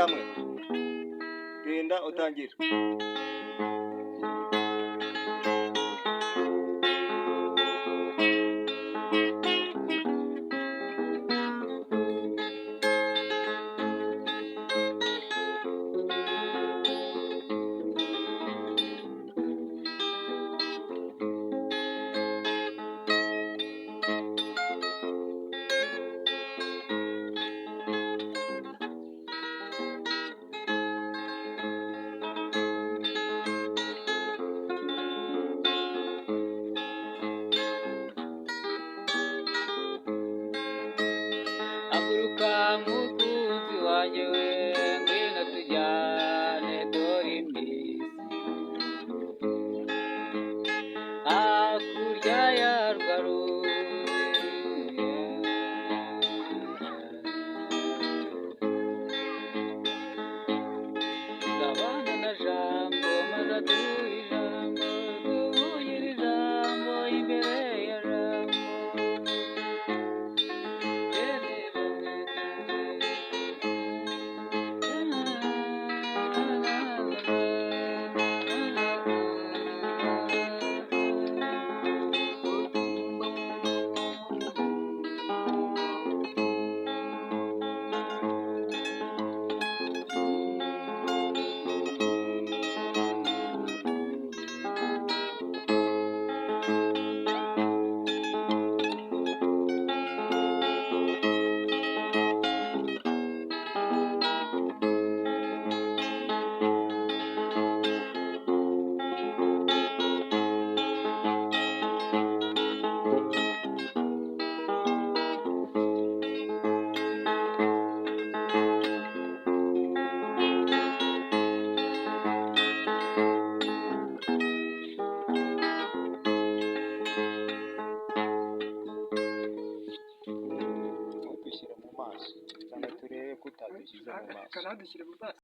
hamwe genda utangira. Haguruka mukunzi wanjye we, ngwino tujyane dore iminsi hakurya ya rwa ruzi. Zabana na Jambo maze aduha ijambo, duhugire ijambo imbere ya Jambo. Dushyira mu maso cyane turebe ko utadushyize mu maso.